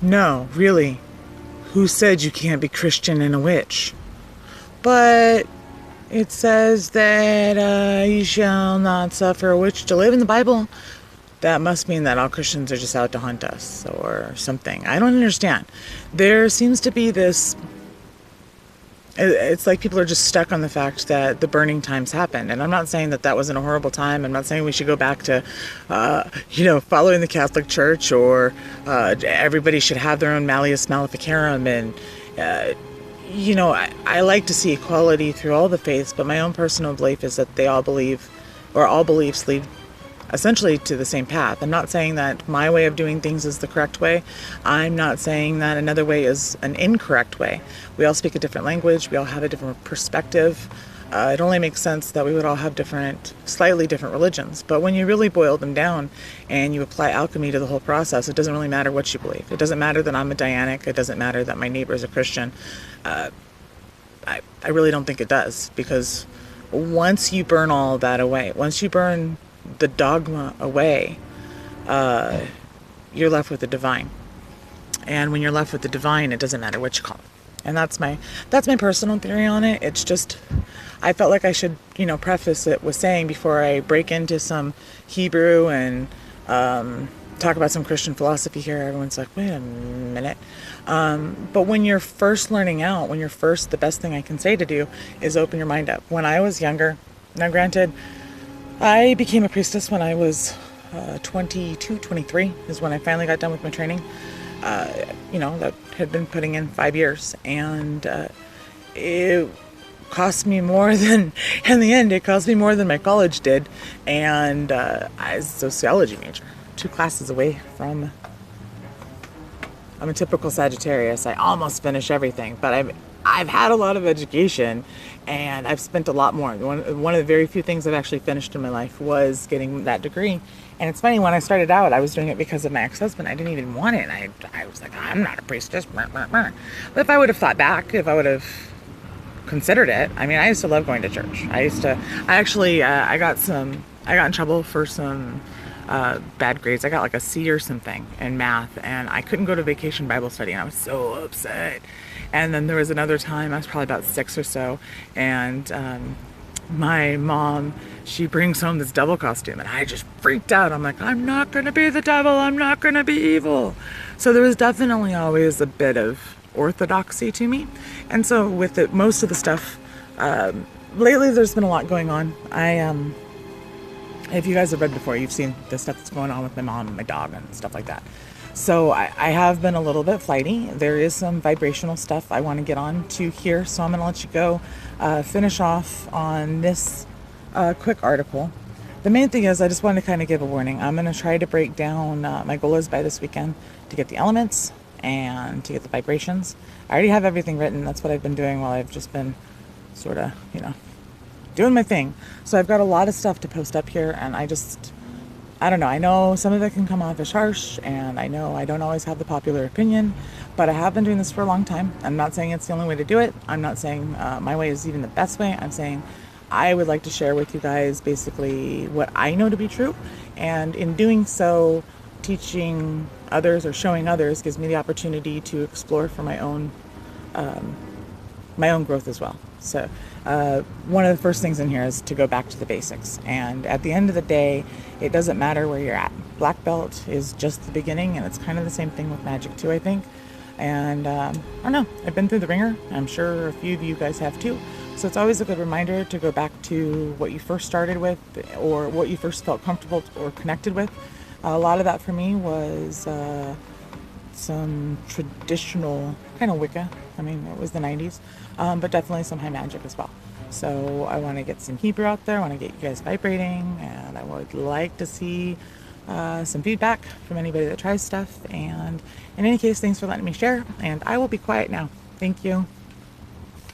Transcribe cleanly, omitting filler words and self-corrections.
No, really. Who said you can't be Christian and a witch? But it says that you shall not suffer a witch to live in the Bible. That must mean that all Christians are just out to hunt us or something. I don't understand. There seems to be this. It's like people are just stuck on the fact that the burning times happened. And I'm not saying that that wasn't a horrible time. I'm not saying we should go back to, following the Catholic Church, or everybody should have their own Malleus Maleficarum. And, I like to see equality through all the faiths, but my own personal belief is that they all believe, or all beliefs lead essentially to the same path. I'm not saying that my way of doing things is the correct way. I'm not saying that another way is an incorrect way. We all speak a different language. We all have a different perspective. It only makes sense that we would all have slightly different religions. But when you really boil them down and you apply alchemy to the whole process, it doesn't really matter what you believe. It doesn't matter that I'm a Dianic. It doesn't matter that my neighbor is a Christian. I really don't think it does, because once you burn all that away, once you burn the dogma away, you're left with the divine. And when you're left with the divine, it doesn't matter what you call it. And that's my personal theory on it. It's just, I felt like I should, preface it with saying, before I break into some Hebrew and talk about some Christian philosophy here, everyone's like, wait a minute. But when you're first learning out, the best thing I can say to do is open your mind up. When I was younger, now granted, I became a priestess when I was 22, 23 is when I finally got done with my training. That had been putting in 5 years, and it cost me more than, in the end, it cost me more than my college did. And I was a sociology major, 2 classes away from, I'm a typical Sagittarius. I almost finish everything, but I've had a lot of education, and I've spent a lot more. One of the very few things I've actually finished in my life was getting that degree. And it's funny, when I started out, I was doing it because of my ex-husband. I didn't even want it. And I was like, I'm not a priestess. But if I would have thought back, if I would have considered it, I used to love going to church. I got in trouble for some bad grades. I got like a C or something in math, and I couldn't go to vacation Bible study, and I was so upset. And then there was another time, I was probably about 6 or so, and my mom, she brings home this devil costume, and I just freaked out. I'm like, I'm not going to be the devil. I'm not going to be evil. So there was definitely always a bit of orthodoxy to me. And so with it, most of the stuff, lately there's been a lot going on. If you guys have read before, you've seen the stuff that's going on with my mom and my dog and stuff like that. So I have been a little bit flighty. There is some vibrational stuff I want to get on to here, so I'm going to let you go finish off on this quick article. The main thing is, I just wanted to kind of give a warning. I'm going to try to break down, my goal is by this weekend to get the elements and to get the vibrations. I already have everything written. That's what I've been doing while I've just been sort of, doing my thing. So I've got a lot of stuff to post up here, and I don't know. I know some of it can come off as harsh, and I know I don't always have the popular opinion, but I have been doing this for a long time. I'm not saying it's the only way to do it. I'm not saying my way is even the best way. I'm saying I would like to share with you guys basically what I know to be true, and in doing so, teaching others or showing others gives me the opportunity to explore for my own growth as well. So one of the first things in here is to go back to the basics. And at the end of the day, it doesn't matter where you're at. Black belt is just the beginning, and it's kind of the same thing with Magick too, I think. And I don't know, I've been through the ringer. I'm sure a few of you guys have too. So it's always a good reminder to go back to what you first started with, or what you first felt comfortable or connected with. A lot of that for me was some traditional kind of Wicca. It was the 90s, but definitely some high magic as well. So I want to get some Hebrew out there. I want to get you guys vibrating, and I would like to see some feedback from anybody that tries stuff. And in any case, thanks for letting me share, and I will be quiet now. Thank you.